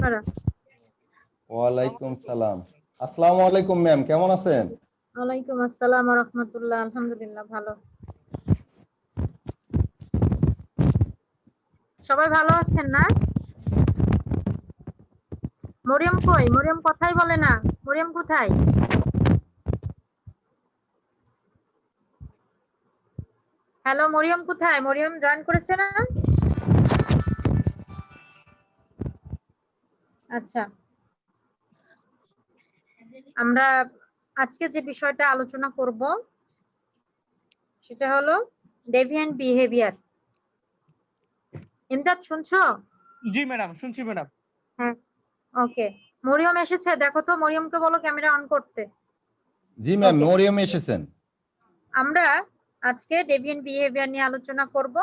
আপনারা? ওয়ালাইকুম সালাম। আসসালামু আলাইকুম ম্যাম, কেমন আছেন? ওয়ালাইকুম আসসালাম ওয়া রাহমাতুল্লাহ। আলহামদুলিল্লাহ ভালো। সবাই ভালো আছেন না? মরিয়ম কই? মরিয়ম কথাই বলে না। মরিয়ম কোথায়? হ্যালো মরিয়ম কোথায়? মরিয়ম জয়েন করেছে না? আচ্ছা, আমরা আজকে যে বিষয়টা আলোচনা করব সেটা হলো ডেভিয়েন্ট বিহেভিয়ার। ইমদাদ শুনছো? জি ম্যাডাম, শুনছি ম্যাডাম। হ্যাঁ, ওকে। মরিয়ম এসেছে, দেখো তো মরিয়মকে বলো ক্যামেরা অন করতে। জি ম্যাম, Okay. মরিয়ম এসেছেন। আমরা আজকে ডেভিয়েন্ট বিহেভিয়ার নিয়ে আলোচনা করব।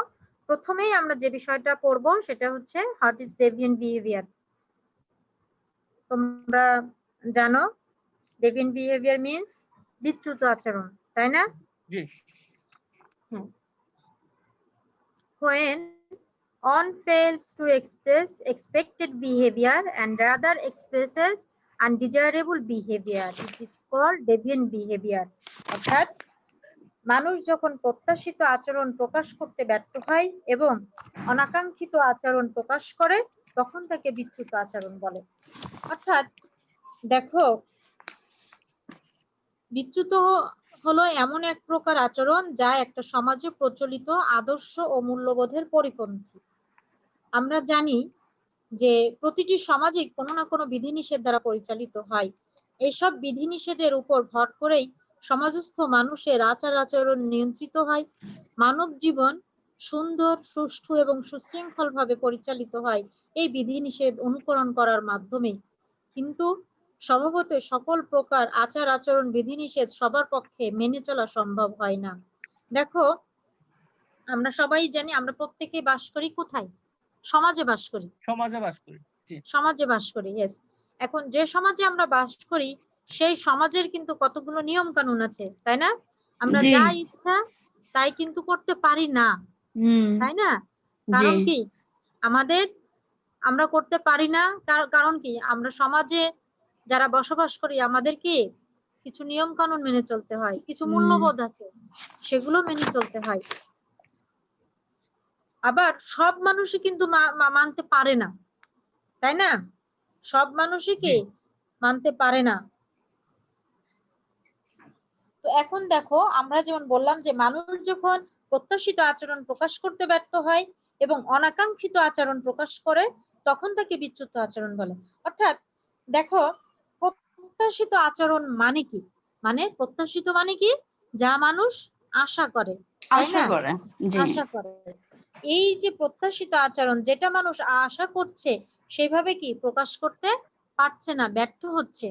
প্রথমেই আমরা যে বিষয়টা পড়ব সেটা হচ্ছে হোয়াট ইজ ডেভিয়েন্ট বিহেভিয়ার। তোমরা জানো ডেভিয়েন্ট বিহেভিয়ার মিন্স বিচ্যুত আচরণ, তাই না? জি। When one fails to express expected behavior and rather expresses undesirable behavior, it is called deviant behavior. অর্থাৎ মানুষ যখন প্রত্যাশিত আচরণ প্রকাশ করতে ব্যর্থ হয় এবং অনাকাঙ্ক্ষিত আচরণ প্রকাশ করে তখন তাকে বিচ্যুত আচরণ বলে। অর্থাৎ দেখো, বিচ্যুত হলো এমন এক প্রকার আচরণ যা একটা সমাজে প্রচলিত আদর্শ ও মূল্যবোধের পরিপন্থী। আমরা জানি যে প্রতিটি সমাজে কোনো না কোনো বিধিনিষেধ দ্বারা পরিচালিত হয়। এইসব বিধিনিষেধের উপর ভর করেই সমাজস্থ মানুষের আচার আচরণ নিয়ন্ত্রিত হয়। মানব জীবন সুন্দর, সুষ্ঠু এবং সুশৃঙ্খল ভাবে পরিচালিত হয় এই বিধিনিষেধ অনুকরণ করার মাধ্যমে। কিন্তু স্বভাবতই সকল প্রকার আচার আচরণ বিধিনিষেধ সবার পক্ষে মেনে চলা সম্ভব হয় না। দেখো, আমরা সবাই জানি আমরা প্রত্যেকেই বাস করি কোথায়? সমাজে বাস করি। সমাজে বাস করি। জি। সমাজে বাস করি, ইয়েস। এখন যে সমাজে আমরা বাস করি সেই সমাজের কিন্তু কতগুলো নিয়ম কানুন আছে, তাই না? আমরা যা ইচ্ছা তাই কিন্তু করতে পারি না, তাই না? কারণ কি আমাদের, আমরা করতে পারি না কারণ কি আমরা সমাজে যারা বসবাস করি আমাদের কি কিছু নিয়ম কানুন মেনে চলতে হয়, কিছু মূল্যবোধ আছে সেগুলো মেনে চলতে হয়। আবার সব মানুষই কিন্তু মানতে পারে না, তাই না? সব মানুষই কি মানতে পারে না। তো এখন দেখো, আমরা যেমন বললাম যে মানুষ যখন প্রত্যাশিত আচরণ প্রকাশ করতে ব্যর্থ হয় এবং অনাকাঙ্ক্ষিত আচরণ প্রকাশ করে তখন তাকে বিচ্যুত আচরণ বলে। অর্থাৎ দেখো, প্রত্যাশিত আচরণ মানে কি? মানে প্রত্যাশিত মানে কি? যা মানুষ আশা করে, তাই না? আশা করে। এই যে প্রত্যাশিত আচরণ যেটা মানুষ আশা করছে সেভাবে কি প্রকাশ করতে পারছে না, ব্যর্থ হচ্ছে,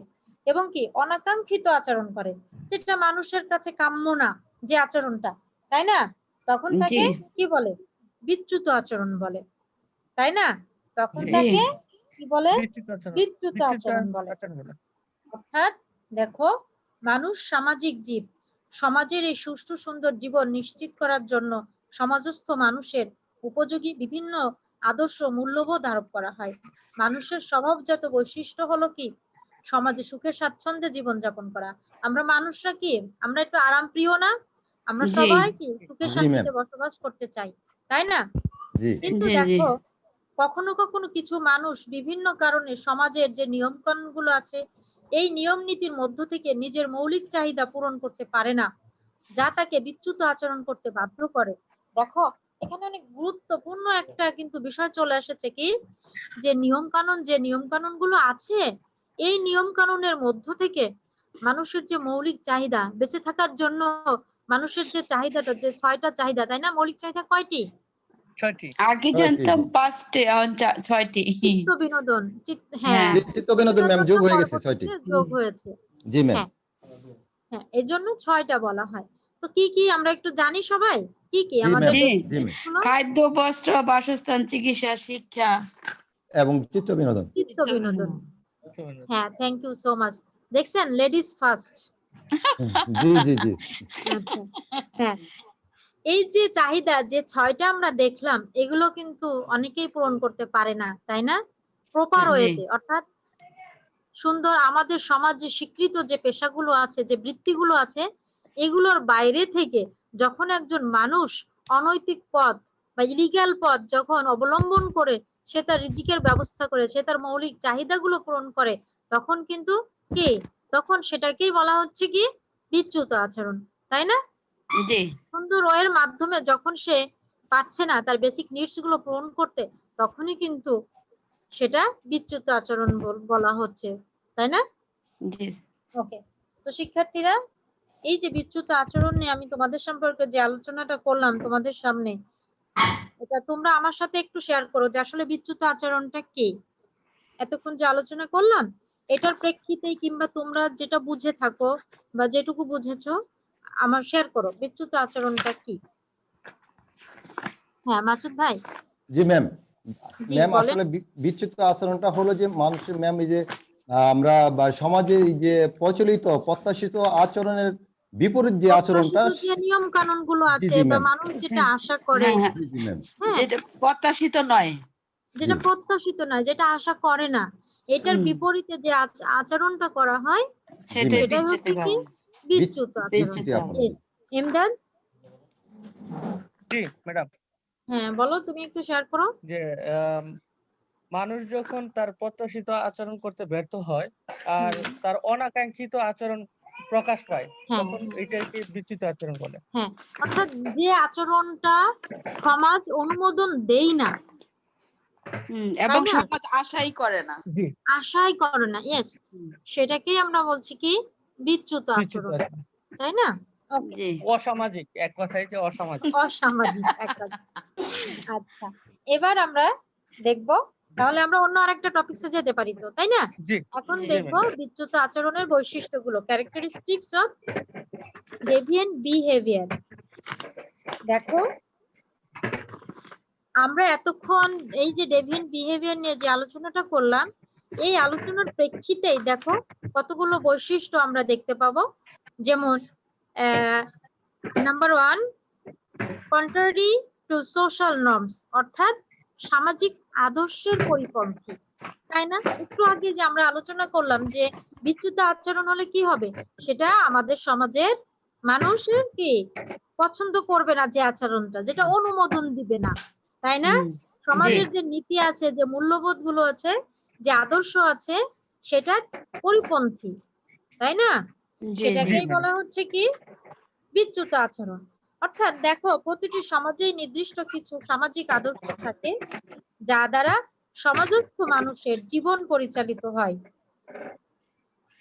এবং কি অনাকাঙ্ক্ষিত আচরণ করে যেটা মানুষের কাছে কাম্য না যে আচরণটা, তাই না? তখন তাকে কি বলে? বিচ্যুত আচরণ বলে, তাই না? তখন তাকে কি বলে? বিচ্যুত আচরণ বলে। অর্থাৎ দেখো, মানুষ সামাজিক জীব। সমাজের এই সুষ্ঠু সুন্দর জীবন নিশ্চিত করার জন্য সমাজস্থ মানুষের উপযোগী বিভিন্ন আদর্শ মূল্যবোধ আরোপ করা হয়। মানুষের স্বভাবজাত বৈশিষ্ট্য হলো কি? সমাজে সুখে স্বাচ্ছন্দ্যে জীবন যাপন করা। আমরা মানুষরা কি, আমরা একটু আরাম প্রিয় না? আমরা সবাই কি সুখে শান্তিতে বসবাস করতে চাই, তাই না? কিন্তু দেখো, কখনো কখনো কিছু মানুষ বিভিন্ন কারণে সমাজের যে নিয়ম কানুন গুলো আছে এই নিয়ম নীতির মধ্য থেকে নিজের মৌলিক চাহিদা পূরণ করতে পারে না, যা তাকে বিচ্যুত আচরণ করতে বাধ্য করে। দেখো, এখানে অনেক গুরুত্বপূর্ণ একটা কিন্তু বিষয় চলে এসেছে কি, যে নিয়ম কানুন গুলো আছে এই নিয়ম কানুনের মধ্য থেকে মানুষের যে মৌলিক চাহিদা বেঁচে থাকার জন্য, মানুষের যে চাহিদাটা, যে 6টা চাহিদা, তাই না? মৌলিক চাহিদা কয়টি? 6টি। আগে জানতাম 5টি, 6টি। চিত্ত বিনোদন, হ্যাঁ, চিত্ত বিনোদন ম্যাম যোগ হয়ে গেছে 6টি। যোগ হয়েছে। জি ম্যাম। হ্যাঁ, এই জন্য 6টা বলা হয়। তো কি কি আমরা একটু জানি সবাই? কি কি জি আমাদের ম্যাম। খাদ্য, বস্ত্র, বাসস্থান, চিকিৎসা, শিক্ষা এবং চিত্ত বিনোদন। চিত্ত বিনোদন। হ্যাঁ, থ্যাংক ইউ সো মাচ। দেখছেন, লেডিস ফার্স্ট। জি জি জি। আচ্ছা, হ্যাঁ, এই যে চাহিদা যে 6টা আমরা দেখলাম এগুলো কিন্তু অনেকেই পূরণ করতে পারে না, তাই না? প্রপার জি। ওয়েতে, অর্থাৎ সুন্দর আমাদের সমাজে স্বীকৃত যে পেশাগুলো আছে, যে বৃত্তিগুলো আছে, এগুলোর বাইরে থেকে যখন একজন মানুষ অনৈতিক পথ বা ইলিগ্যাল পথ যখন অবলম্বন করে সে তার রিজিকের ব্যবস্থা করে, সে তার মৌলিক চাহিদাগুলো পূরণ করে, তখন কিন্তু কি, তখন সেটাকেই বলা হচ্ছে কি বিচ্যুত আচরণ, তাই না? জি। সুন্দর ওয়ের মাধ্যমে যখন সে পারছে না তার বেসিক নিডস গুলো পূরণ করতে, তখনই কিন্তু সেটা বিচ্যুত আচরণ বলা হচ্ছে, তাই না? জি। ওকে, তো শিক্ষার্থীরা, এই যে বিচ্যুত আচরণ নিয়ে আমি তোমাদের সম্পর্কে যে আলোচনাটা করলাম তোমাদের সামনে, এটা তোমরা আমার সাথে একটু শেয়ার করো যে আসলে বিচ্যুত আচরণটা কি। এতক্ষণ যে আলোচনা করলাম এটার প্রেক্ষিতে কিংবা তোমরা যেটা বুঝে থাকো বা যেটুকু বুঝেছো আমার শেয়ার করো, বিচ্যুত আচরণটা কি। হ্যাঁ মাসুদ ভাই। জি ম্যাম। জি ম্যাম বলেন। আসলে বিচ্যুত আচরণটা হলো যে মানুষের ম্যাম এই যে আমরা বা সমাজে এই যে প্রচলিত প্রত্যাশিত আচরণের বিপরীত যে আচরণটা প্রত্যাশিত যে নিয়ম কানুন গুলো জি আছে জি বা ম্যাম। মানুষ যেটা আশা করে, হ্যাঁ, হ্যাঁ। জি জি ম্যাম। হ্যাঁ যেটা প্রত্যাশিত নয়। যেটা জি। প্রত্যাশিত নয়, যেটা আশা করে না, এটার হুম। বিপরীতে যে আচরণটা করা হয় সেটাই ম্যাম। সেটাই হচ্ছে কি বিচ্যুত আচরণ। বিচ্যুতি আচরণ। আচরণ। ইমদাদ, জি ম্যাডাম, হ্যাঁ বলো, তুমি একটু শেয়ার করো। যে মানুষ যখন তার প্রত্যাশিত আচরণ করতে ব্যর্থ হয় আর তার অনাকাঙ্ক্ষিত আচরণ প্রকাশ পায়, হ্যাঁ তখন এটাকে বিচ্যুত আচরণ বলে। হ্যাঁ, অর্থাৎ যে আচরণটা সমাজ অনুমোদন দেই না, এবং তাই না? সমাজ আশাই করে না। জি, আশাই করে না, ইয়েস, হুম, সেটাকেই আমরা বলছি কি বিচ্যুত বিচ্যুত আচরণ, আচরণ। তাই না? ওকে, জি। অসামাজিক, এক কথায় যে অসামাজিক। অসামাজিক একটা। আচ্ছা, এবার আমরা দেখব, তাহলে আমরা অন্য আরেকটা টপিকসে যেতে পারি তো, তাই না? জি এখন জি, দেখব বিচ্যুত আচরণের বৈশিষ্ট্যগুলো, ক্যারেক্টারিস্টিক্স অফ ডেভিয়েন্ট বিহেভিয়ার। দেখো, আমরা এতক্ষণ এই যে ডেভিয়েন্ট বিহেভিয়ার নিয়ে যে আলোচনাটা করলাম, এই আলোচনার প্রেক্ষিতেই দেখো কতগুলো বৈশিষ্ট্য আমরা দেখতে পাবো। যেমন number 1, contrary to social norms, অর্থাৎ সামাজিক আদর্শের পরিপন্থী, তাই না? একটু আগে যে আমরা আলোচনা করলাম যে বিচ্যুত আচরণ হলে কি হবে, সেটা আমাদের সমাজের মানুষের কি পছন্দ করবে না, যে আচরণটা যেটা অনুমোদন দিবে না, তাই না? হুম, সমাজের যে নীতি আছে, যে মূল্যবোধ গুলো আছে, যে আদর্শ আছে, সেটার পরিপন্থী, তাই না? জি, সেটাকেই জি। বলা হচ্ছে কি বিচ্যুত আচরণ। অর্থাৎ দেখো, প্রতিটি সমাজেই নির্দিষ্ট কিছু সামাজিক আদর্শ থাকে যা দ্বারা সমাজস্থ মানুষের জীবন পরিচালিত হয়।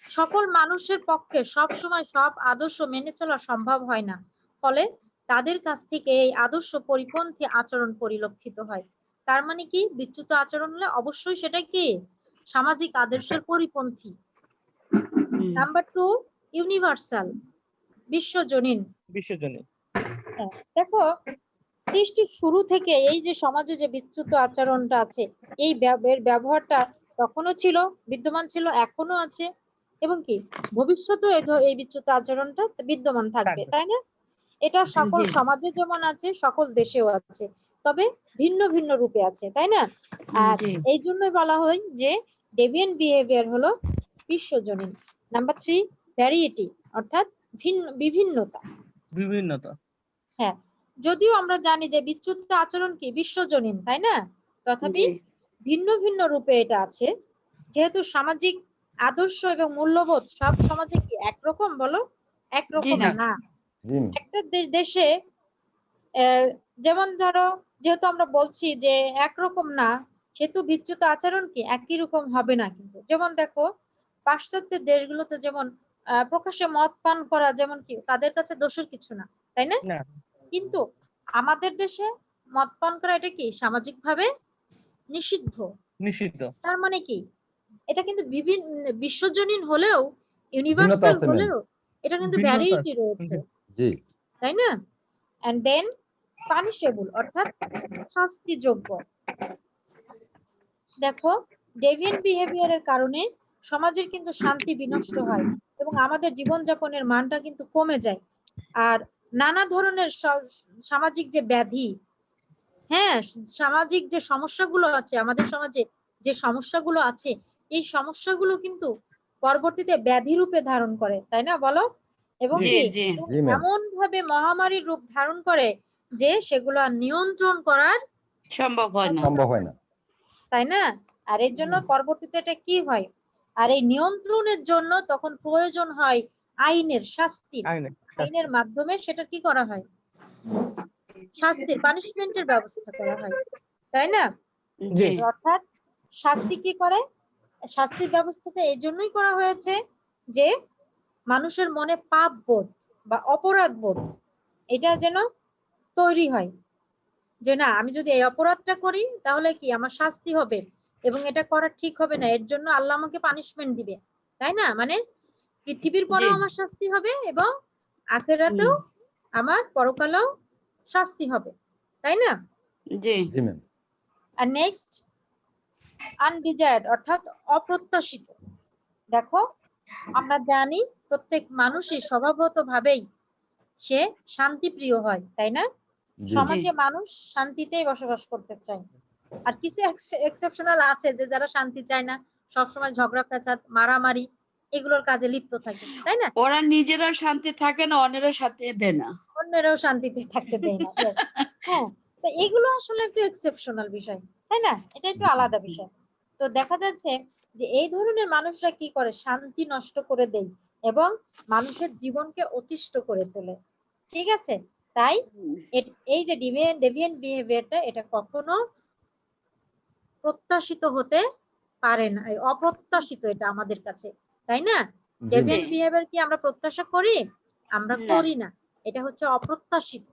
সকল মানুষের পক্ষে সব সময় সব আদর্শ মেনে চলা সম্ভব হয় না, ফলে তাদের কাছ থেকে এই আদর্শ পরিপন্থী আচরণ পরিলক্ষিত হয়। তার মানে কি, বিচ্যুত আচরণ হলে অবশ্যই সেটা কি সামাজিক আদর্শের পরিপন্থী। হুম, নাম্বার 2, ইউনিভার্সাল, বিশ্বজনীন। বিশ্বজনীন। হ্যাঁ, দেখো, সৃষ্টির শুরু থেকে এই যে সমাজে যে বিচ্যুত আচরণটা আছে, এই এর ব্যবহারটা তখনও ছিল, বিদ্যমান ছিল, এখনো আছে, এবং কি ভবিষ্যতেও এই বিচ্যুত আচরণটা বিদ্যমান থাকবে, থাকবে। তাই না? এটা সকল জি, সমাজে যেমন আছে, সকল দেশেও আছে, তবে ভিন্ন ভিন্ন রূপে আছে, তাই না? আর জি, এই জন্যই বলা হয় যে ডেভিয়েন্ট বিহেভিয়ার হলো বিশ্বজনীন। নাম্বার 3, ভ্যারিয়েটি, অর্থাৎ বিভিন্নতা। বিভিন্নতা। হ্যাঁ, যদিও আমরা জানি যে বিচ্যুত আচরণ কি বিশ্বজনীন, তাই না? তথাপি জি, ভিন্ন ভিন্ন রূপে এটা আছে, যেহেতু সামাজিক আদর্শ এবং মূল্যবোধ সব সমাজে কি একরকম, বলো? জি একরকম না। না। জি ম্যাম। একটা দেশে যেমন ধরো, যেহেতু আমরা বলছি যে একরকম না, সেহেতু বিচ্যুত আচরণ কি একই রকম হবে না কিন্তু। যেমন দেখো, পাশ্চাত্যের দেশগুলোতে যেমন প্রকাশ্যে মদ পান করা যেমন কি তাদের কাছে দোষের কিছু না, তাই না? না, কিন্তু আমাদের দেশে মদ পান করা এটা কি সামাজিকভাবে নিষিদ্ধ। নিষিদ্ধ। তার মানে কি, এটা কিন্তু বিভিন্ন বিশ্বজনীন হলেও, ভিন্নতা ইউনিভার্সাল আছে ম্যাম। হলেও, এটা কিন্তু ভিন্নতা ভ্যারিয়েটি আছে। রয়েছে, জি তাই না? এন্ড দেন পানিশেবল, অর্থাৎ শাস্তিযোগ্য। দেখো, ডেভিয়েন্ট বিহেভিয়ারের কারণে সমাজের কিন্তু শান্তি বিনষ্ট হয় এবং আমাদের জীবনযাপনের মানটা কিন্তু কমে যায়। আর নানা ধরনের সামাজিক যে ব্যাধি, হ্যাঁ, সামাজিক যে সমস্যাগুলো আছে আমাদের সমাজে, যে সমস্যাগুলো আছে এই সমস্যাগুলো কিন্তু পরবর্তীতে ব্যাধি রূপে ধারণ করে, তাই না বলো? এবং জি কি জি এবং জি ম্যাম। এমন ভাবে মহামারীর রূপ ধারণ করে যে সেগুলো আর নিয়ন্ত্রণ করার সম্ভব হয় না। সম্ভব হয় না। তাই না? আর এর জন্য পরবর্তীতে এটা কি হয়, আর এই নিয়ন্ত্রণের জন্য তখন প্রয়োজন হয় আইনের, শাস্তির। আইনে আইনের মাধ্যমে সেটা কি করা হয়, শাস্তির, পানিশমেন্টের ব্যবস্থা করা হয়, তাই না? জি জি। অর্থাৎ শাস্তি কি করে, শাস্তির ব্যবস্থাটা এই জন্যই করা হয়েছে যে মানুষের মনে পাপ বোধ বা অপরাধ বোধ এটা যেন তৈরি হয়, যে না আমি যদি এই অপরাধটা করি তাহলে কি আমার শাস্তি হবে এবং এটা করা ঠিক হবে না, এর জন্য আল্লাহ আমাকে পানিশমেন্ট দিবে, তাই না? মানে পৃথিবীর জি পরেও আমার শাস্তি হবে এবং আখিরাতেও আমার পরকালেও শাস্তি হবে, তাই না? জি জি ম্যাম। আর নেক্সট আনডিজায়ার্ড অর্থাৎ অপ্রত্যাশিত। দেখো আমরা জানি প্রত্যেক মানুষই স্বভাবতভাবেই সে শান্তিপ্রিয় হয়, তাই না? জি সমাজে মানুষ শান্তিতেই বসবাস করতে চায়। আর কিছু এক্সেপশনাল আছে যে যারা শান্তি চায় না, সবসময় ঝগড়া ফ্যাসাদ মারামারি এগুলোর কাজে লিপ্ত থাকে, তাই না? ওরা নিজেরাও শান্তি থাকে না, অন্যেরও সাথে দেয় না। অন্যেরাও শান্তিতে থাকতে দেয় না। Yes. হ্যাঁ, তো এগুলো আসলে একটু এক্সেপশনাল বিষয়, তাই না? এটা একটু জি আলাদা বিষয়। তো দেখা যাচ্ছে যে এই ধরনের মানুষরা কি করে, শান্তি নষ্ট করে দেয় এবং মানুষের জীবনকে অতিষ্ঠ করে তোলে, ঠিক আছে? তাই এই যে ডেভিয়েন্ট বিহেভিয়ারটা এটা কখনো প্রত্যাশিত হতে পারে না, এই অপ্রত্যাশিত এটা আমাদের কাছে, তাই না? জি ডেভিয়েন্ট জি। বিহেভিয়ার কি আমরা প্রত্যাশা করি? আমরা না। করি না, এটা হচ্ছে অপ্রত্যাশিত।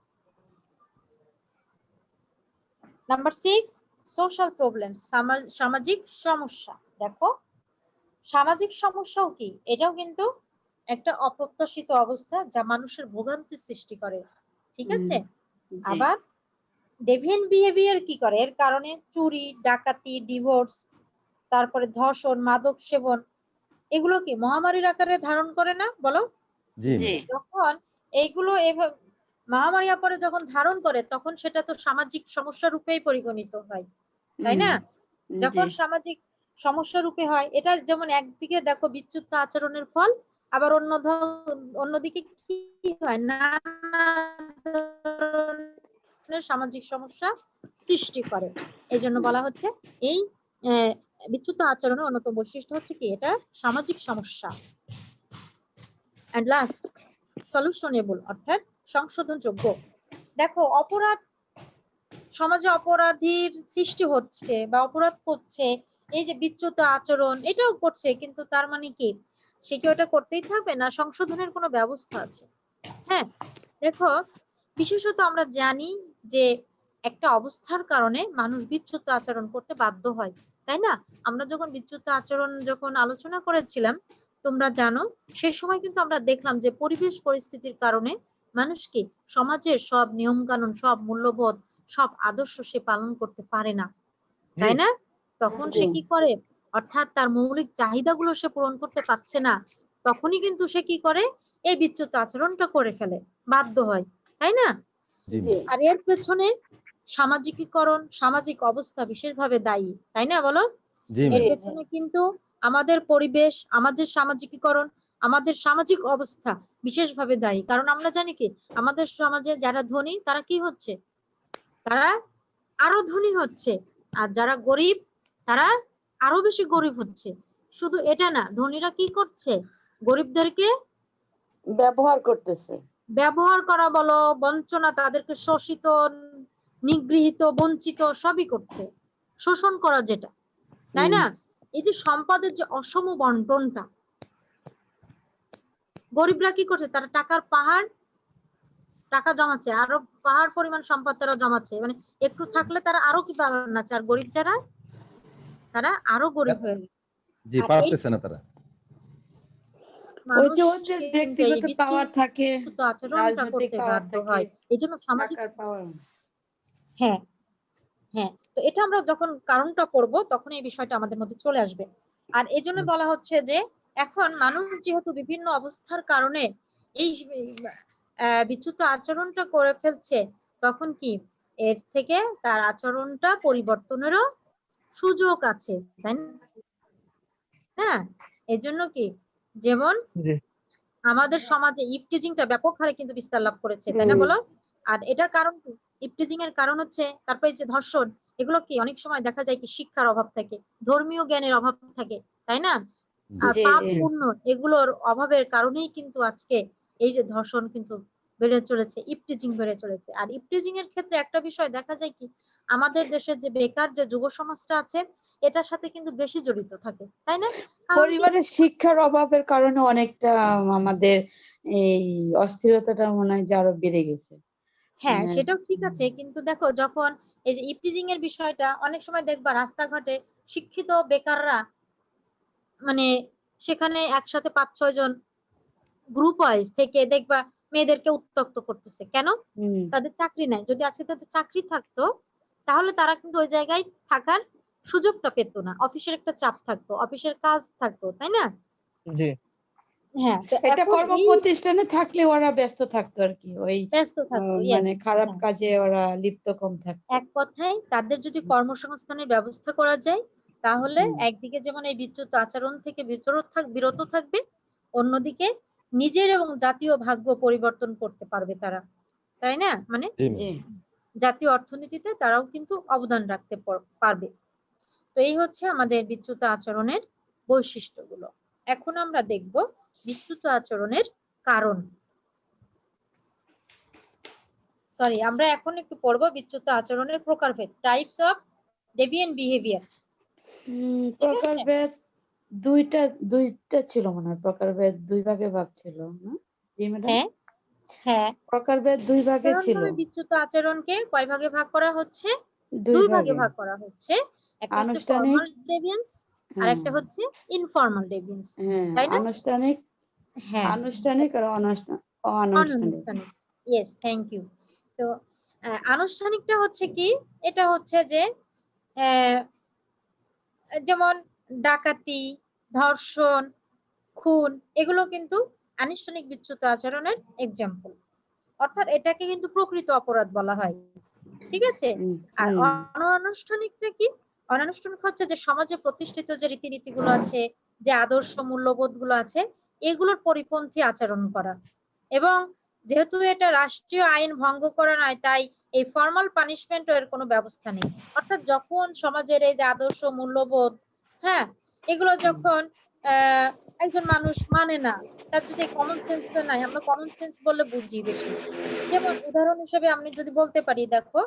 নাম্বার 6 সোশ্যাল প্রবলেম, সামাজিক সমস্যা। দেখো সামাজিক সমস্যাও কি, এটাও কিন্তু একটা অপ্রত্যাশিত অবস্থা যা মানুষের ভোগান্তির সৃষ্টি করে, ঠিক আছে? জি আবার ডেভিয়েন্ট বিহেভিয়ার কি করে, এর কারণে চুরি, ডাকাতি, ডিভোর্স, তারপরে ধর্ষণ, মাদক সেবন এগুলো কি মহামারীর আকারে ধারণ করে না বলো? জি জি ম্যাম। যখন এইগুলো এভাবে মহামারী আকারে যখন ধারণ করে তখন সেটা তো সামাজিক সমস্যা রূপেই পরিগণিত হয়, তাই না? জি যখন সামাজিক সমস্যা রূপে হয় এটা যেমন একদিকে দেখো বিচ্যুত আচরণের ফল, আবার অন্যদিকে কি হয়, নানা ধরনের সামাজিক সমস্যা সৃষ্টি করে। এই জন্য বলা হচ্ছে এই আহ, বিচ্যুত আচরণের অন্যতম বৈশিষ্ট্য হচ্ছে কি এটা সামাজিক সমস্যা। এন্ড লাস্ট সলিউশনেবল অর্থাৎ সংশোধনযোগ্য। দেখো অপরাধ, সমাজে অপরাধীর সৃষ্টি হচ্ছে বা অপরাধ করছে, এই যে বিচ্যুত আচরণ এটাও করছে, কিন্তু তার মানে কি সে কি ওটা করতেই থাকবে না, সংশোধনের কোনো ব্যবস্থা আছে? হ্যাঁ, দেখো বিশেষত আমরা জানি যে একটা অবস্থার কারণে মানুষ বিচ্যুত আচরণ করতে বাধ্য হয়, তাই না? আমরা যখন বিচ্যুত আচরণ যখন আলোচনা করেছিলাম তোমরা জানো সেই সময় কিন্তু আমরা দেখলাম যে পরিবেশ পরিস্থিতির কারণে মানুষ কি সমাজের সব নিয়ম কানুন, সব মূল্যবোধ, সব আদর্শ সে পালন করতে পারে না, জি তাই না? তখন জি সে কি করে, অর্থাৎ তার মৌলিক চাহিদাগুলো সে পূরণ করতে পারছে না, তখনই কিন্তু সে কি করে এই বিচ্যুত আচরণটা করে ফেলে, বাধ্য হয়, তাই না? জি জি ম্যাম। আর এর পেছনে সামাজিকীকরণ, সামাজিক অবস্থা বিশেষভাবে দায়ী, তাই না বলো? জি এর ম্যাম। পেছনে কিন্তু আমাদের পরিবেশ, আমাদের সামাজিকীকরণ, আমাদের সামাজিক অবস্থা বিশেষভাবে দায়ী। কারণ আমরা জানি কি আমাদের সমাজে যারা ধনী তারা কি হচ্ছে, তারা আরো ধনী হচ্ছে, আর যারা গরিব তারা আরো বেশি গরিব হচ্ছে। শুধু এটা না, ধনীরা কি করছে, গরিবদেরকে ব্যবহার করতেছে। ব্যবহার করা বলো, বঞ্চনা, তাদেরকে শোষিত, নিগৃহীত, বঞ্চিত সবই করছে, শোষণ করা যেটা, তাই না? এই যে সম্পদের যে অসম বন্টনটা, গরিবরা কি করছে, তারা টাকার পাহাড় টাকা জমাচ্ছে, আরো পাহাড় পরিমাণ সম্পদ তারা জমাচ্ছে, মানে একটু থাকলে তারা আরো কি বানাচ্ছে, আর গরিব যারা তারা আরো গরিব হয়ে গেছে। জি আর এই পারতেছে না তারা। ওই মানুষ যে ওদের কিন্তু এই ব্যক্তিগত পাওয়ার থাকে, বিচ্যুত আচরণটা রাজনৈতিক করতে পাওয়ার বাধ্য থাকে, হয়, এই জন্য সামাজিক, টাকার পাওয়ার। হ্যাঁ হ্যাঁ, তো এটা আমরা যখন কারণটা পড়ব তখন এই বিষয়টা আমাদের মধ্যে চলে আসবে। আর এই জন্য বলা হচ্ছে যে এখন মানুষ যেহেতু বিভিন্ন অবস্থার কারণে এই বিচ্যুত আচরণটা করে ফেলছে, তখন কি এর থেকে তার আচরণটা পরিবর্তনেরও সুযোগ আছে, তাই না? এই জন্য কি, যেমন জি আমাদের সমাজে ইভটিজিংটা ব্যাপক হারে কিন্তু বিস্তার লাভ করেছে, তাই না হুম। বলো? আর এটার কারণ কি? ইভটিজিং এর কারণ হচ্ছে, তারপরে যে ধর্ষণ, এগুলো কি অনেক সময় দেখা যায় কি শিক্ষার অভাব থাকে, ধর্মীয় জ্ঞানের অভাব থাকে, তাই না? আর জি পাপ জি পুণ্য এগুলোর অভাবের কারণেই কিন্তু আজকে এই যে ধর্ষণ কিন্তু বেড়ে চলেছে, ইভটিজিং বেড়ে চলেছে। আর ইভটিজিং এর ক্ষেত্রে একটা বিষয় দেখা যায় কি, আমাদের দেশের যে বেকার যে যুব সমাজটা আছে, এটার সাথে কিন্তু বেশি জড়িত থাকে, তাই না? কারণ কি, পরিবারের শিক্ষার অভাবের কারণে অনেকটা আমাদের এই অস্থিরতাটা মনে হয় যে আরো বেড়ে গেছে। হ্যাঁ মানে সেটাও ঠিক আছে, কিন্তু দেখো যখন এই যে ইভটিজিং এর বিষয়টা, অনেক সময় দেখবা রাস্তাঘাটে শিক্ষিত বেকাররা মানে সেখানে একসাথে 5-6 জন গ্রুপ ওয়াইজ থেকে দেখবা মেয়েদেরকে উত্ত্যক্ত করতেছে, কেন? হুম, তাদের চাকরি নাই। যদি আজকে তাদের চাকরি থাকতো, তাহলে তারা কিন্তু ওই জায়গায় থাকার সুযোগটা পেত না, অফিসের একটা চাপ থাকতো, অফিসের কাজ থাকতো, তাই না? জি হ্যাঁ, তো একটা এখন কর্ম এই প্রতিষ্ঠানে থাকলে ওরা ব্যস্ত থাকতো আর কি, ওই ব্যস্ত থাকতো, ইয়েস। মানে খারাপ কাজে ওরা লিপ্ত কম থাকতো। এক কথায় তাদের যদি কর্মসংস্থানের ব্যবস্থা করা যায়, তাহলে হুম, একদিকে যেমন এই বিচ্যুত আচরণ থেকে বিরত থাকবে, অন্যদিকে নিজের এবং জাতীয় ভাগ্য পরিবর্তন করতে পারবে তারা, তাই না? মানে জি জি ম্যাম। জাতীয় অর্থনীতিতে তারাও কিন্তু অবদান রাখতে পারবে। তো এই হচ্ছে আমাদের বিচ্যুত আচরণের বৈশিষ্ট্যগুলো। এখন আমরা দেখব বিচ্যুত আচরণের কারণ। আমরা এখন একটু পড়বো বিচ্যুত আচরণের প্রকারভেদ, টাইপস অফ ডেভিয়েন্ট বিহেভিয়ার। ঠিক আছে, প্রকারভেদ দুইটা দুইটা ছিল মনে হয়, প্রকারভেদ দুই ভাগে ভাগ ছিল না? জি ম্যাডাম, হ্যাঁ হ্যাঁ, প্রকারভেদ দুই ভাগে ছিল, সাধারণভাবে বিচ্যুত আচরণকে কয় ভাগে ভাগ করা হচ্ছে? দুই দুই ভাগে ভাগে। ভাগ করা হচ্ছে। একটা হচ্ছে আনুষ্ঠানিক, ফর্মাল ডেভিয়েন্স, আর হ্যাঁ একটা হচ্ছে ইনফর্মাল ডেভিয়েন্স, হ্যাঁ, তাই না? আনুষ্ঠানিক, হ্যাঁ, আনুষ্ঠানিক আর অনানুষ্ঠানিক। অনানুষ্ঠানিক, ইয়েস, থ্যাংক ইউ। তো আনুষ্ঠানিকটা হচ্ছে কি, এটা হচ্ছে যে আহ, যেমন ডাকাতি, ধর্ষণ, খুন, এগুলো কিন্তু আনুষ্ঠানিক বিচ্যুত আচরণের এক্সাম্পল। অর্থাৎ এটাকে কিন্তু প্রকৃত অপরাধ বলা হয়, ঠিক আছে? আর হুম, অনানুষ্ঠানিকটা কি? অনানুষ্ঠানিক হচ্ছে যে সমাজে প্রতিষ্ঠিত যে রীতিনীতিগুলো আছে, যে আদর্শ মূল্যবোধ গুলো আছে, এগুলোর পরিপন্থী আচরণ করা। এবং যেহেতু এটা রাষ্ট্রীয় আইন ভঙ্গ করা নয়, তাই এই ফর্মাল পানিশমেন্ট এর কোনো ব্যবস্থা নেই। অর্থাৎ যখন সমাজের এই যে আদর্শ মূল্যবোধ, হ্যাঁ, এগুলো যখন একজন মানুষ মানে না, তার যদি কমন সেন্স তো নাই, আমরা কমন সেন্স বললে বুঝি বেশি। যেমন উদাহরণ হিসেবে আমি যদি বলতে পারি, দেখো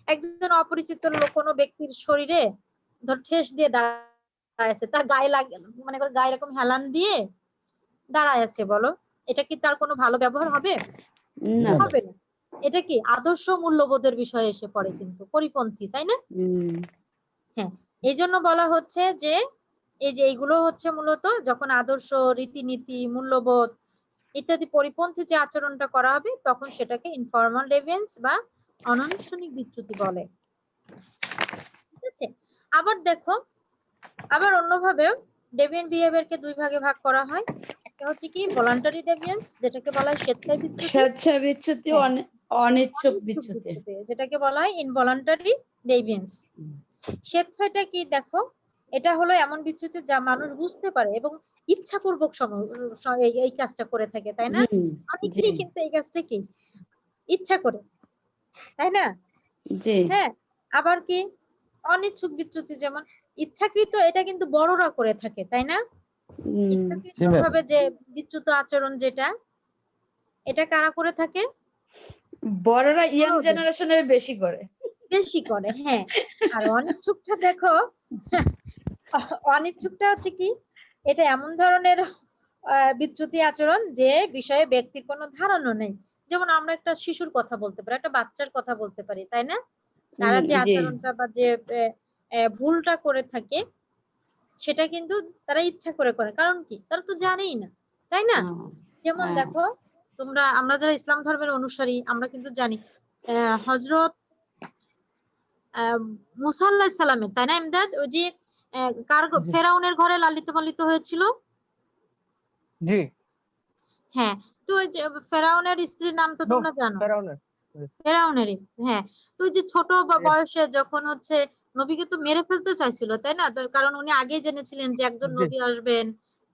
একজন অপরিচিত লোক কোনো ব্যক্তির শরীরে ধর ঠেস দিয়ে দাঁড়ায় আছে, তার গায়ে লাগে, মানে গায়ে এরকম হেলান দিয়ে দাঁড়ায় আছে, বলো এটা কি তার কোনো ভালো ব্যবহার হবে? না, না হবে না। এটা কি আদর্শ মূল্যবোধের বিষয়ে এসে পড়ে, কিন্তু পরিপন্থী, তাই না? হুম, হ্যাঁ, এই জন্য বলা হচ্ছে যে এই যে এইগুলো হচ্ছে মূলত যখন আদর্শ, রীতিনীতি, মূল্যবোধ ইত্যাদি পরিপন্থী যে আচরণটা করা হবে, তখন সেটাকে ইনফর্মাল ডেভিয়েন্স বা অনানুষ্ঠানিক বিচ্যুতি বলে, ঠিক আছে? আবার দেখো, আবার অন্যভাবে ডেভিয়েন্ট বিহেভিয়ারকে দুই ভাগে ভাগ করা হয়। একটা হচ্ছে কি ভলান্টারি ডেভিয়েন্স, যেটাকে বলা হয় স্বেচ্ছায় বিচ্যুতি। স্বেচ্ছা বিচ্যুতি, হ্যাঁ, অনিচ্ছুক অনিচ্ছুক বিচ্যুতি। বিচ্যুতি, যেটাকে বলা হয় ইনভলান্টারি ডেভিয়েন্স। স্বেচ্ছাটা কি দেখো, এটা হলো এমন বিচ্যুতি যা মানুষ বুঝতে পারে এবং ইচ্ছাপূর্বক এই কাজটা করে থাকে, তাই না? হুম, জি অনেকেই কিন্তু এই কাজটা কি ইচ্ছা করে, তাই না? জি, হ্যাঁ, আবার কি অনিচ্ছুক বিচ্যুতি, যেমন ইচ্ছাকৃত, এটা কিন্তু বড়রা করে থাকে, তাই না? ইচ্ছাকৃত জি ম্যাম। ভাবে যে বিচ্যুত আচরণ যেটা, এটা কারা করে থাকে? বড়রা ইয়াং বড়দের জেনারেশনের বেশি করে। বেশি করে, হ্যাঁ। আর অনিচ্ছুকটা দেখো, অনিচ্ছুকটা হচ্ছে কি, এটা এমন ধরনের বিচ্যুতি আচরণ যে বিষয়ে ব্যক্তির কোনো ধারণা নেই। যেমন আমরা একটা শিশুর কথা বলতে পারি, একটা বাচ্চার কথা বলতে পারি, তাই না? তারা যে জি, আচরণটা বা যে ভুলটা করে থাকে, সেটা কিন্তু তারা ইচ্ছা করে করে, কারণ কি তারা তো জানেই না, তাই না? হ্যাঁ, যেমন হ্যাঁ, দেখো, আমরা যারা ইসলাম ধর্মের অনুসারী, আমরা কিন্তু জানি হযরত মুসা আলাইহিস সালামের, তাই না ইমদাদ, ওই যে জি ফেরাউনের ঘরে লালিত পালিত হয়েছিল। জি হ্যাঁ, তো ওই যে ফেরাউনের স্ত্রীর নাম তো নূহ তোমরা জানো, ফেরাউনের। ফেরাউনেরই। হ্যাঁ, তো ওই যে ছোট জি বয়সে যখন হচ্ছে নবীকে তো মেরে ফেলতে চাইছিল, তাই না? তার কারণ উনি আগেই জেনেছিলেন যে একজন জি। নবী আসবেন,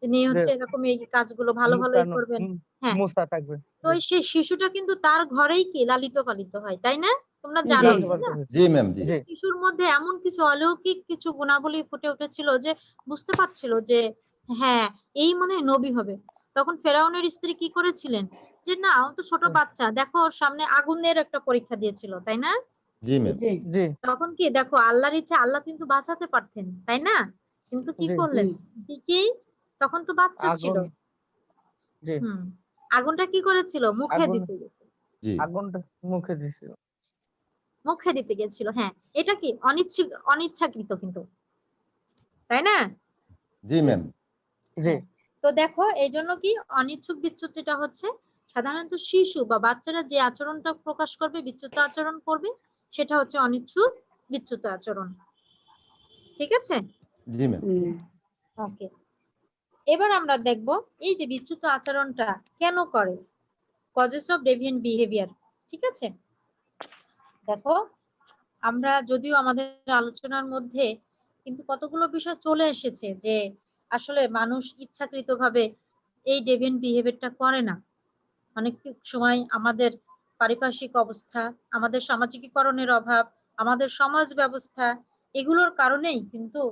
তিনি যে হচ্ছে এরকম এই কাজগুলো ভালো ভালোই করবেন। হ্যাঁ, মুসা থাকবে। তো সেই শিশুটা কিন্তু তার ঘরেই কি লালিত পালিত হয়, তাই না? তোমরা জি। জানো, জানতে তাই না? পারতেছে। জি ম্যাম, জি জি শিশুর মধ্যে এমন কিছু অলৌকিক কিছু গুণাবলী ফুটে উঠেছিল যে বুঝতে পারছিল যে হ্যাঁ, এই মনে হয় নবী হবে। তখন ফেরাউনের স্ত্রী কি করেছিলেন, যে না, ও তো ছোট বাচ্চা, দেখো ওর সামনে আগুনের একটা পরীক্ষা দিয়েছিল, তাই না? জি ম্যাম, জি জি তখন কি দেখো, আল্লাহর ইচ্ছা, আল্লাহ কিন্তু বাঁচাতে পারতেন, তাই না? কিন্তু কি জি করলেন, ঠিকই তখন তো বাচ্চা ছিল। আগুন। জি হুম, আগুনটা কি করেছিল, মুখে আগুন দিতে গেছে, জি আগুনটা মুখে দিছিল। মুখে দিতে গেছিল। হ্যাঁ, এটা কি অনিচ্ছাকৃত কিন্তু, তাই না? জি ম্যাম, জি হ্যাঁ। তো দেখো, এই জন্য কি অনিচ্ছুক বিচ্যুত যেটা হচ্ছে, সাধারণত শিশু বা বাচ্চারা যে আচরণটা প্রকাশ করবে, বিচ্যুত আচরণ করবে, সেটা হচ্ছে অনিচ্ছুক বিচ্যুত আচরণ। ঠিক আছে, জি ম্যাম, ওকে। এবার আমরা দেখব এই যে বিচ্যুত আচরণটা কেন করে, কজেস অফ ডেভিয়েন্ট বিহেভিয়ার। ঠিক আছে, দেখো, আমরা যদিও আমাদের আলোচনার মধ্যে কিন্তু কতগুলো বিষয় চলে এসেছে যে আসলে মানুষ ইচ্ছাকৃতভাবে এই ডেভিয়েন্ট বিহেভিয়ারটা করে না। অনেক সময় আমাদের পারিপার্শ্বিক অবস্থা, আমাদের সামাজিকীকরণের অভাব, আমাদের সমাজ ব্যবস্থা, এগুলোর কারণেই কিন্তু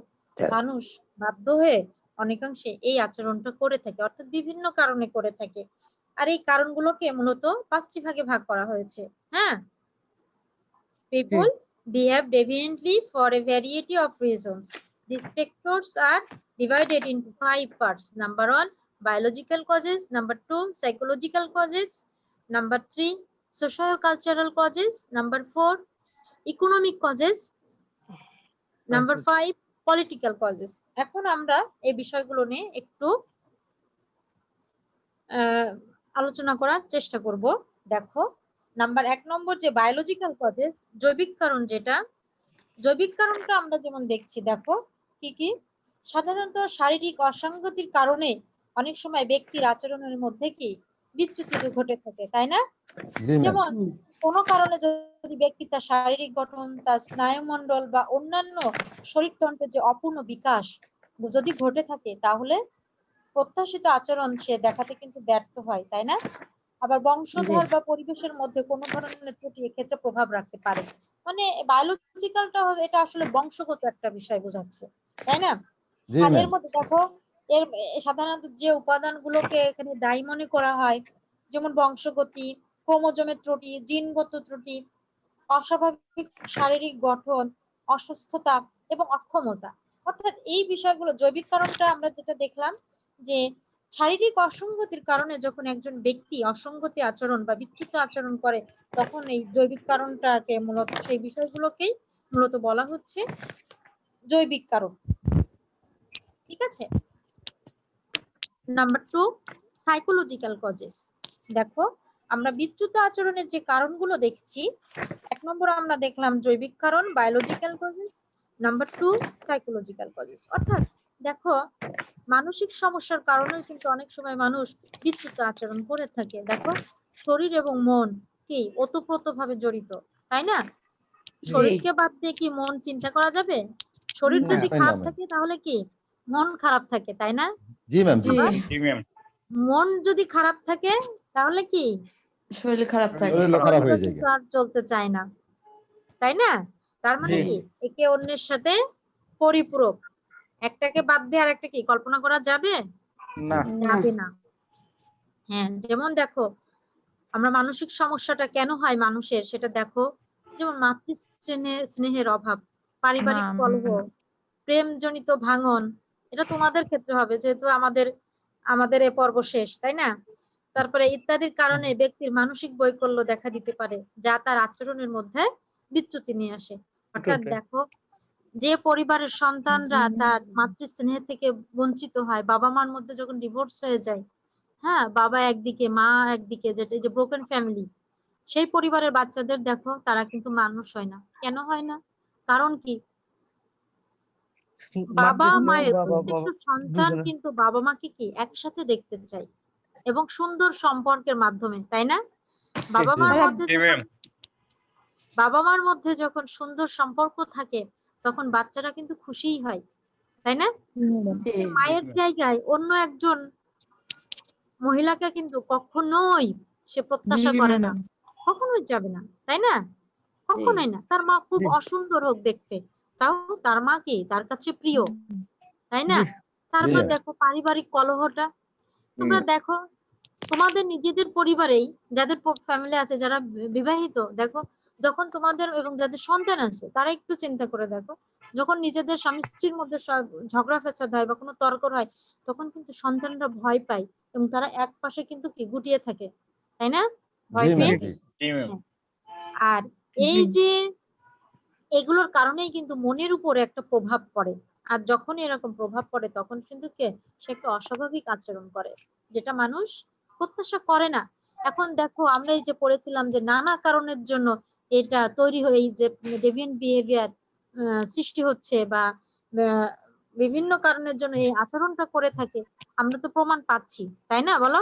মানুষ বাধ্য হয়ে অনেকাংশে এই আচরণটা করে থাকে, অর্থাৎ বিভিন্ন কারণে করে থাকে। আর এই কারণগুলোকে মূলত 5টি ভাগে ভাগ করা হয়েছে। হ্যাঁ, people behave deviantly for a variety of reasons. These factors are divided into 5 parts. Number 1, biological causes. Number 2, psychological causes. Number 3, socio-cultural causes. Number 4, economic causes. Number 5, political causes. এখন আমরা এই বিষয়গুলো নিয়ে একটু আলোচনা করার চেষ্টা করব। দেখো, এক নম্বর যে বায়োলজিক্যাল কজেস, জৈবিক কারণ যেটা, জৈবিক কারণটা আমরা যেমন দেখছি, দেখো কি কি, সাধারণত শারীরিক অসঙ্গতির কারণে অনেক সময় ব্যক্তির আচরণের মধ্যে কি বিচ্যুতি ঘটে থাকে, তাই না? জি ম্যাম, যেমন কোনো কারণে যদি ব্যক্তি তার শারীরিক গঠন, তার স্নায়ুমণ্ডল বা অন্যান্য শরীরতন্ত্রের যে অপূর্ণ বিকাশ যদি ঘটে থাকে, তাহলে প্রত্যাশিত আচরণ সে দেখাতে কিন্তু ব্যর্থ হয়, তাই না? আবার বংশধর বা পরিবেশের মধ্যে কোনো ধরনের ত্রুটি এক্ষেত্রে প্রভাব রাখতে পারে। মানে বায়োলজিক্যালটা এটা আসলে বংশগত একটা বিষয় বোঝাচ্ছে, তাই না? জি আর এর ম্যাম, মধ্যে দেখো, এর সাধারণত যে উপাদানগুলোকে এখানে দায়ী মনে করা হয়, যেমন বংশগতি, ক্রোমোজোমের ত্রুটি, জিনগত ত্রুটি, অস্বাভাবিক শারীরিক গঠন, অসুস্থতা এবং অক্ষমতা। অর্থাৎ এই বিষয়গুলো, জৈবিক কারণটা আমরা যেটা দেখলাম যে শারীরিক অসঙ্গতির কারণে যখন একজন ব্যক্তি অসঙ্গতি আচরণ বা বিচ্যুত আচরণ করে, তখন এই জৈবিক কারণটাকে মূলত, সেই বিষয়গুলোকেই মূলত বলা হচ্ছে জৈবিক কারণ। ঠিক আছে, নাম্বার 2, সাইকোলজিক্যাল কজেস। দেখো, আমরা বিচ্যুত আচরণের যে কারণগুলো দেখছি, 1 নম্বর আমরা দেখলাম জৈবিক কারণ, biological causes. Number 2, psychological causes. অর্থাৎ দেখো, মানসিক সমস্যার কারণেও কিন্তু অনেক সময় মানুষ বিচ্যুত আচরণ করে থাকে। দেখো, শরীর এবং মন কি ওতপ্রোতভাবে জড়িত, তাই না? শরীরকে বাদ দিয়ে কি মন চিন্তা করা যাবে? শরীর যদি না খারাপ ম্যাম, থাকে তাহলে কি মন খারাপ থাকে, তাই না? জি ম্যাম, জি আবার জি ম্যাম, মন যদি খারাপ থাকে তাহলে কি শরীর খারাপ থাকে। শরীর খারাপ শরীরও হয়ে যায়। কিন্তু আর চলতে চায় না, তাই না? তার মানে জি কি একে অন্যের সাথে পরিপূরক। একটাকে বাদ দিয়ে আরেকটা কি কল্পনা করা যাবে? না না। যাবে না। হ্যাঁ, যেমন দেখো, আমরা মানসিক সমস্যাটা কেন হয় মানুষের, সেটা দেখো, যেমন মাতৃ স্নেহের অভাব, পারিবারিক কলহ, প্রেমজনিত ভাঙন, এটা তোমাদের ক্ষেত্রে হবে যেহেতু আমাদের আমাদের এ পর্ব শেষ, তাই না? তারপরে ইত্যাদির কারণে ব্যক্তির মানসিক বৈকল্য দেখা দিতে পারে, যা তার আচরণের মধ্যে বিচ্যুতি নিয়ে আসে। অর্থাৎ দেখো, যে পরিবারের সন্তানরা তার মাতৃস্নেহ থেকে বঞ্চিত হয়, বাবা মার মধ্যে যখন ডিভোর্স হয়ে যায়, হ্যাঁ, বাবা একদিকে মা একদিকে, যেটা এই যে ব্রোকেন ফ্যামিলি, সেই পরিবারের বাচ্চাদের দেখো, তারা কিন্তু মানুষ হয় না। কেন হয় না? কারণ কি, বাবা মাতৃস্নেহ মায়ের বাবা বাবা প্রত্যেকটা সন্তান দুজনে। কিন্তু বাবা মাকে কি একসাথে দেখতে চায় এবং সুন্দর সম্পর্কের মাধ্যমে, তাই না? বাবা মার তারা মধ্যে জি ম্যাম, বাবা মার মধ্যে যখন সুন্দর সম্পর্ক থাকে, তখন বাচ্চারা কিন্তু খুশিই হয়, তাই না? জি মায়ের জায়গায় অন্য একজন মহিলাকে কিন্তু কখনোই সে প্রত্যাশা করে না, কখনোই যাবে না, তাই না? কখনোই না। তার মা খুব জি। অসুন্দর হোক দেখতে, তাও তার মা কি তার কাছে প্রিয়, তাই না? জি। তারপর জি। দেখো পারিবারিক কলহটা, তোমরা দেখো তোমাদের নিজেদের পরিবারেই যাদের ফ্যামিলি আছে, যারা বিবাহিত, দেখো যখন তোমাদের এবং যাদের সন্তান আছে তারা একটু চিন্তা করে দেখো, যখন নিজেদের স্বামী স্ত্রীর মধ্যে ঝগড়া ফ্যাসাদ হয় বা কোনো তর্ক হয়, তখন কিন্তু সন্তানরা ভয় পায় এবং তারা এক পাশে কিন্তু কি গুটিয়ে থাকে, তাই না? জি ভয় পেয়ে। ম্যাম, জি। হ্যাঁ। আর এই যে এগুলোর কারণেই কিন্তু মনের উপরে একটা প্রভাব পড়ে, আর যখন এরকম প্রভাব পড়ে তখন কিন্তু সে একটা অস্বাভাবিক আচরণ করে, যেটা মানুষ প্রত্যাশা করে না। এখন দেখো আমরা এই যে পড়েছিলাম যে নানা কারণের জন্য এটা তৈরি হয়ে এই যে ডেভিয়েন্ট বিহেভিয়ার সৃষ্টি হচ্ছে বা আহ, বিভিন্ন কারণের জন্য এই আচরণটা করে থাকে, আমরা তো প্রমাণ পাচ্ছি, তাই না বলো?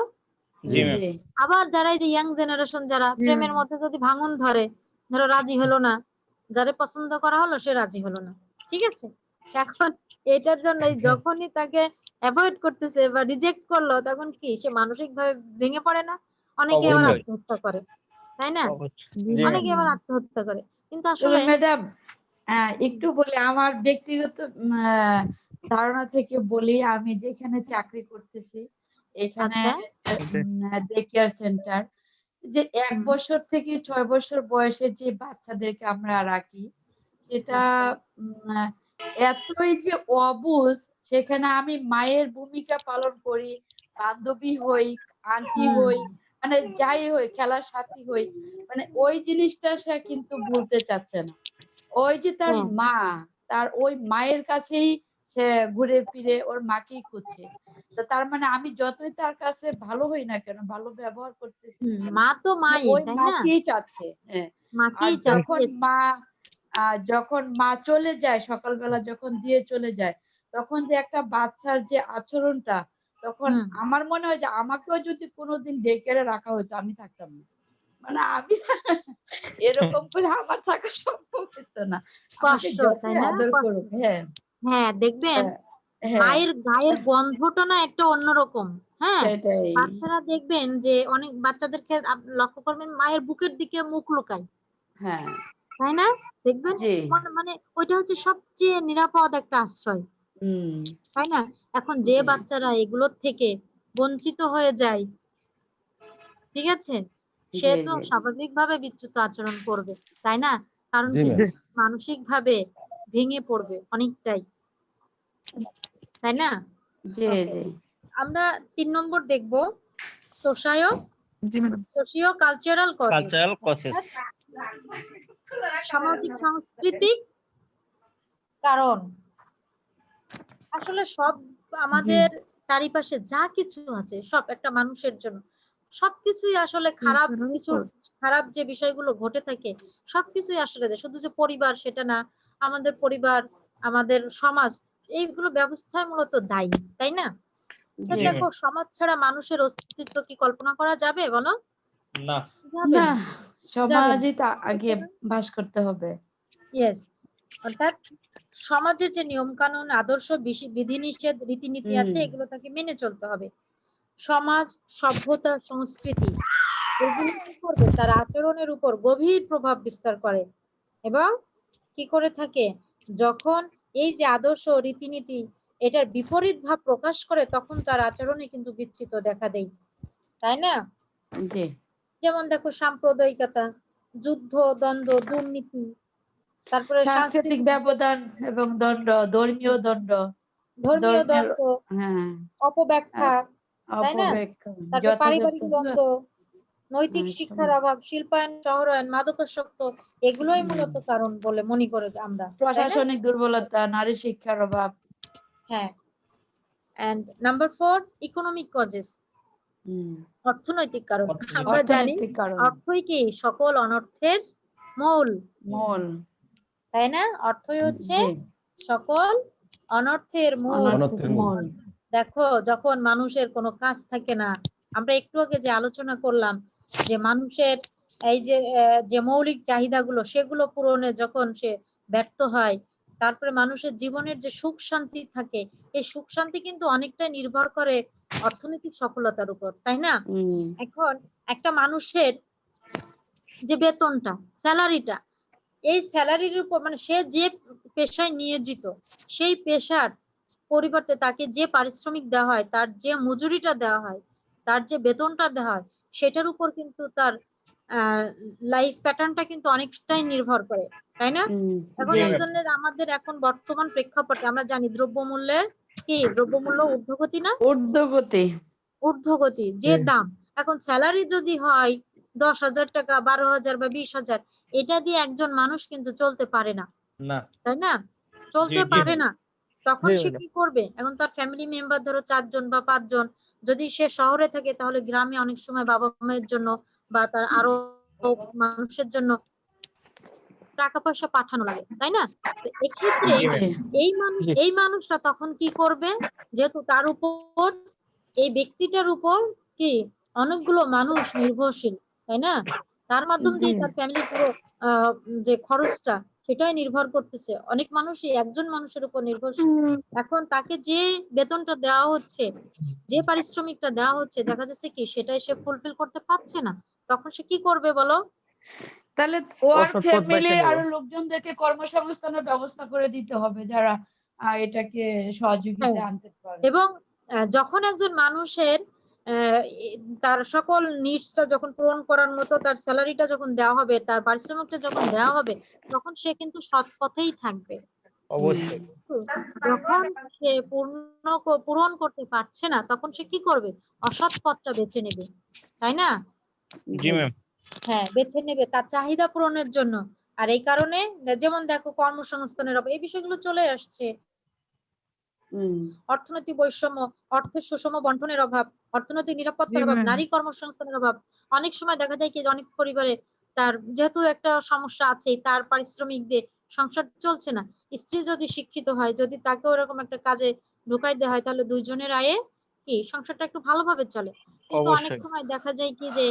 জি ম্যাম। জি আবার যারা এই যে ইয়াং জেনারেশন, যারা প্রেমের মধ্যে যদি ভাঙন ধরে, ধরো রাজি হলো না, যারে পছন্দ করা হলো সে রাজি হলো না, ঠিক আছে, এখন এটার জন্য যখনই তাকে অ্যাভয়েড করতেছে বা রিজেক্ট করলো, তখন কি সে মানসিক ভাবে ভেঙে পড়ে না? অনেকে জি আবার ম্যাম। আত্মহত্যা করে, তাই না? অবশ্যই। জি ম্যাম। অনেকে আবার আত্মহত্যা করে, কিন্তু তবে আসলে ম্যাডাম একটু বলি আমার ব্যক্তিগত ধারণা থেকে বলি, আমি যেখানে চাকরি করতেছি এখানে আচ্ছা। ডে কেয়ার সেন্টার, যে 1 হুম, বছর থেকে 6 বছর বয়সে যে বাচ্চাদেরকে আমরা রাখি সেটা আচ্ছা। উম, এতই যে অবুঝ, সেখানে আমি মায়ের ভূমিকা পালন করি, বান্ধবী হই, আন্টি হুম, হই, মানে যাই হই, খেলার সাথী হই, মানে ওই জিনিসটা সে কিন্তু ভুলতে চাচ্ছে না। ওই যে তার হ্যাঁ, মা, তার ওই মায়ের কাছেই সে ঘুরে ফিরে ওর মাকেই খুঁজছে। তো তার মানে আমি যতই তার কাছে ভালো হই না কেন, ভালো ব্যবহার করতেছি না কেন, মা তো মানে মাই, ওই তাই না? মাকেই চাচ্ছে। হ্যাঁ। আর মাকেই চাচ্ছে। যখন মা চলে যায়, সকালবেলা যখন দিয়ে চলে যায়, তখন যে একটা বাচ্চার যে আচরণটা, তখন হুম, আমার মনে হয় যে আমাকেও যদি কোনোদিন ডে কেয়ারে রাখা হতো আমি থাকতাম না। মানে আমি এরকম করে আমার থাকা সম্ভব হতো না। আমাকে কষ্ট, তাই যতই না? আদর কষ্ট। করুক। হ্যাঁ, হ্যাঁ, দেখবেন হ্যাঁ, হ্যাঁ, মায়ের গায়ের গন্ধটা না একটা অন্যরকম। হ্যাঁ, সেটাই। বাচ্চারা দেখবেন যে অনেক বাচ্চাদেরকে লক্ষ্য করবেন মায়ের বুকের দিকে মুখ লুকায়, হ্যাঁ, তাই না? দেখবেন জি, মানে ওইটা হচ্ছে সবচেয়ে নিরাপদ একটা আশ্রয়, হুম, তাই না? এখন যে জি, বাচ্চারা এগুলোর থেকে বঞ্চিত হয়ে যায়, ঠিক আছে, জি, সে তো জি, স্বাভাবিকভাবে বিচ্যুত আচরণ করবে, তাই না? কারণ জি কি ম্যাম। মানসিক ভাবে ভেঙে পড়বে অনেকটাই, তাই না? জি, ওকে, জি, আমরা 3 নম্বর দেখবো সোশায় socio cultural causes, cultural process. অর্থাৎ সামাজিক সাংস্কৃতিক কারণ। আসলে সব জি, আমাদের চারিপাশে যা কিছু আছে সব একটা মানুষের জন্য, সবকিছুই আসলে খারাপ কিছু, খারাপ যে বিষয়গুলো ঘটে থাকে সবকিছুই আসলে শুধু যে পরিবার সেটা না, আমাদের পরিবার, আমাদের সমাজ, এইগুলো ব্যবস্থায় মূলত দায়ী, তাই না? তো জি। জি দেখো ম্যাম। সমাজ ছাড়া মানুষের অস্তিত্ব কি কল্পনা করা যাবে বলো? না। যাবে না, না, যাবে না। সমাজই তো আগে সুতরাং বাস করতে হবে। ইয়েস, অর্থাৎ সমাজের যে নিয়ম কানুন, আদর্শ, বিধিনিষেধ, রীতিনীতি আছে, হুম, এগুলো তাকে মেনে চলতে হবে। সমাজ, সভ্যতা, সংস্কৃতি এগুলো কি করবে, তার আচরণের উপর গভীর প্রভাব বিস্তার করে এবং কি করে থাকে, যখন এই যে আদর্শ রীতিনীতি এটার বিপরীত ভাব প্রকাশ করে তখন তার আচরণে কিন্তু বিচ্যুত দেখা দেয়, তাই না? জি। যেমন দেখো সাম্প্রদায়িকতা, যুদ্ধ, দ্বন্দ্ব, দুর্নীতি, তারপরে সাংস্কৃতিক সাংস্কৃতিক, ব্যবধান এবং দণ্ড, ধর্মীয় দণ্ড, ধর্মীয় ধর্মের, দ্বন্দ্ব, হ্যাঁ, অপব্যাখ্যা, তাই না? অপব্যাখ্যা, তারপর যথাযথ, পারিবারিক দ্বন্দ্ব, নৈতিক শিক্ষার অভাব, শিল্পায়ন, শহরায়ন, মাদকাসক্ত, এগুলোই হুম, মূলত কারণ বলে মনে করে আমরা, তাই না? প্রশাসনিক দুর্বলতা, নারী শিক্ষার অভাব। হ্যাঁ। এন্ড নাম্বার 4, ইকোনমিক কজেস, হুম, অর্থনৈতিক কারণ। অর্থনৈতিক। আমরা জানি অর্থনৈতিক কারণ, অর্থই কি সকল অনর্থের মূল, মূল। তাই না? অর্থই হচ্ছে জি, সকল অনর্থের মূল। অনর্থের অনর্থের মূল। মূল। দেখো যখন মানুষের কোনো কাজ থাকে না, আমরা একটু আগে যে আলোচনা করলাম যে মানুষের এই যে যে মৌলিক চাহিদাগুলো সেগুলো পূরণে যখন সে ব্যর্থ হয়, তারপরে মানুষের জীবনের যে সুখ শান্তি থাকে, এই সুখ শান্তি কিন্তু অনেকটাই নির্ভর করে অর্থনৈতিক সফলতার উপর, তাই না? এখন একটা মানুষের যে বেতনটা, স্যালারিটা, এই স্যালারির উপর মানে সে যে পেশায় নিয়োজিত, সেই পেশার পরিবর্তে তাকে যে পারিশ্রমিক দেওয়া হয়, তার যে মজুরিটা দেওয়া হয়, তার যে বেতনটা দেওয়া হয়, সেটার উপর কিন্তু তার লাইফ প্যাটার্নটা কিন্তু অনেকটাই নির্ভর করে, তাই না? এখন জি। একজনের আমাদের এখন বর্তমান প্রেক্ষাপটে আমরা জানি দ্রব্যমূল্যের দ্রব্যমূল্য ঊর্ধ্বগতি না? ঊর্ধ্বগতি। ঊর্ধ্বগতি যে দাম, এখন স্যালারি যদি হয় 10,000 টাকা, 12,000 বা 20,000, এটা দিয়ে একজন মানুষ কিন্তু চলতে পারে না, না। তাই না? চলতে জি পারে না। তখন জি সে ম্যাডাম। কি করবে? এখন তার ফ্যামিলি মেম্বার ধরো 4 জন বা 5 জন, যদি সে শহরে থাকে তাহলে গ্রামে অনেক সময় বাবা মায়ের জন্য বা তার আরো মানুষের জন্য টাকা পয়সা পাঠানো লাগে, তাই না? তো এক্ষেত্রে জি ম্যাম। জি। এই মানুষটা তখন কি করবে? যেহেতু তার উপর, এই ব্যক্তিটার উপর কি অনেকগুলো মানুষ নির্ভরশীল, তাই না? তার মাধ্যম জি। দিয়ে তার ফ্যামিলির পুরো যে খরচটা, সেটাই নির্ভর করতেছে। অনেক মানুষই একজন মানুষের উপর নির্ভরশীল। এখন তাকে যে বেতনটা দেওয়া হচ্ছে, যে পারিশ্রমিকটা দেওয়া হচ্ছে, দেখা যাচ্ছে কি সেটাই সে ফুলফিল করতে পারছে না। তখন সে কি করবে বলো? তাহলে ওর অসৎ পথ বেছে ফ্যামিলির নেবে। আরো লোকজনদেরকে কর্মসংস্থানের ব্যবস্থা করে দিতে হবে, যারা এটাকে হ্যাঁ, সহযোগিতায় আনতে পারে। এবং যখন একজন মানুষের তার সকল নিডসটা যখন পূরণ করার মতো তার স্যালারিটা যখন দেওয়া হবে, তার পারিশ্রমিকটা যখন দেওয়া হবে, তখন সে কিন্তু সৎ পথেই থাকবে। অবশ্যই। কিন্তু যখন সে পূরণ করতে পারছে না, তখন সে কি করবে? অসৎ পথটা বেছে নেবে, তাই না? জি ম্যাম। হ্যাঁ, বেছে নেবে তার চাহিদা পূরণের জন্য। আর এই কারণে যেমন দেখো কর্মসংস্থানের অভাব, এই বিষয়গুলো চলে আসছে। অর্থনৈতিক বৈষম্য, অর্থের সুষম বন্টনের অভাব, অর্থনৈতিক নিরাপত্তার অভাব, নারী কর্মসংস্থানের অভাব। অনেক সময় দেখা যায় কি যে অনেক পরিবারে তার যেহেতু একটা সমস্যা আছে, তার পারিশ্রমিক দিয়ে সংসার চলছে না। স্ত্রী যদি শিক্ষিত হয়, যদি তাকে ওরকম একটা কাজে ঢুকাই দেওয়া হয়, তাহলে দুইজনের আয়ে কি সংসারটা একটু ভালোভাবে চলে। কিন্তু অনেক অবশ্যই। সময় দেখা যায় কি যে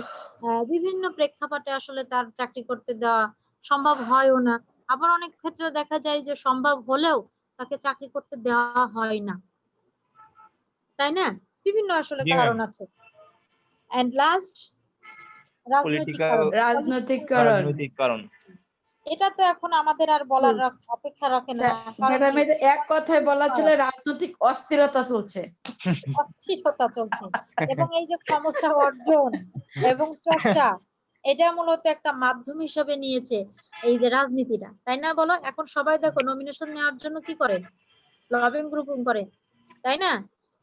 বিভিন্ন প্রেক্ষাপটে আসলে তার চাকরি করতে দেওয়া সম্ভব হয়ও না। আবার অনেক ক্ষেত্রে দেখা যায় যে সম্ভব হলেও তাকে চাকরি করতে দেওয়া হয় না, তাই না? বিভিন্ন আসলে জি ম্যাম। কারণ আছে। এন্ড লাস্ট, রাজনৈতিক পলিটিক্যাল কারণ। রাজনৈতিকরণ। রাজনৈতিক কারণ। এটা তো এখন আমাদের আর বলার অপেক্ষা রাখে না, কারণ ম্যাডাম, কি এটা এক কথায় বলা চলে, রাজনৈতিক অস্থিরতা চলছে। অস্থিরতা চলছে। এবং এই যে ক্ষমতা অর্জন এবং চর্চা, এটা মূলত একটা মাধ্যম হিসেবে নিয়েছে এই যে রাজনীতিটা, তাই না বলো? এখন সবাই দেখো নমিনেশন নেওয়ার জন্য কি করে? লবিং গ্রুপিং করে, তাই না?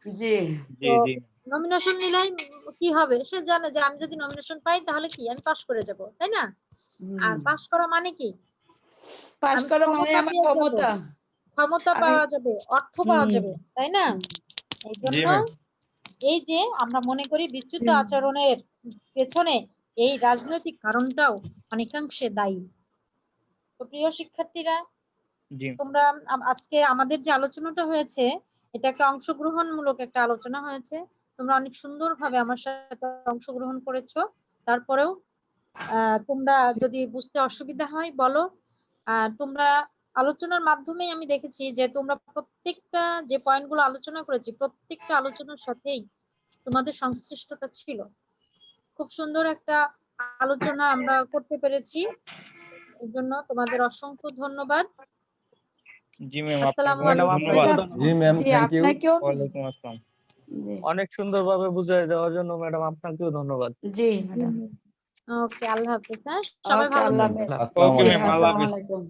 জি। জি তো জি। নমিনেশন নিলেই কি হবে? সে জানে যে আমি যদি নমিনেশন পাই তাহলে কি আমি পাশ করে যাব, তাই না? আর পাশ করা মানে কি? পাশ আমি করা মানে ক্ষমতা আমার পেয়ে যাব, ক্ষমতা। ক্ষমতা আমি পাওয়া যাবে, অর্থ পাওয়া যাবে, তাই না? এই জি জন্য ম্যাম। এই যে আমরা মনে করি বিচ্যুত আচরণের পেছনে এই রাজনৈতিক কারণটাও অনেকাংশে দায়ী। তো প্রিয় শিক্ষার্থীরা, জি। তোমরা আজকে আমাদের যে আলোচনাটা হয়েছে, এটা একটা অংশগ্রহণমূলক একটা আলোচনা হয়েছে। তোমরা অনেক সুন্দরভাবে আমার সাথে অংশগ্রহণ করেছো। তারপরেও তোমরা যদি বুঝতে অসুবিধা হয় বলো। তোমরা আলোচনার মাধ্যমেই আমি দেখেছি যে তোমরা প্রত্যেকটা যে পয়েন্টগুলো আলোচনা করেছি, প্রত্যেকটা আলোচনার সাথেই তোমাদের সংশ্লিষ্টতা ছিল। খুব সুন্দর একটা আলোচনা আমরা করতে পেরেছি। এর জন্য তোমাদের অসংখ্য ধন্যবাদ। জি ম্যাম, আসসালামু আপনাকেও ম্যাডাম, আলাইকুম। ধন্যবাদ। জি ম্যাম, জি থ্যাংক ইউ। আপনাকেও। ওয়ালাইকুম আসসালাম। জি। অনেক সুন্দরভাবে বুঝিয়ে দেওয়ার জন্য ম্যাডাম আপনাকেও ধন্যবাদ। জি ম্যাডাম। ওকে, আল্লাহ হাফেজ। হ্যাঁ, সবাই ওকে, ভালো আল্লাহ থাকবে। হাফেজ। আসসালামু ওকে জি, ম্যাম, আলাইকুম। আল্লাহ আসসালামু হাফেজ। আলাইকুম।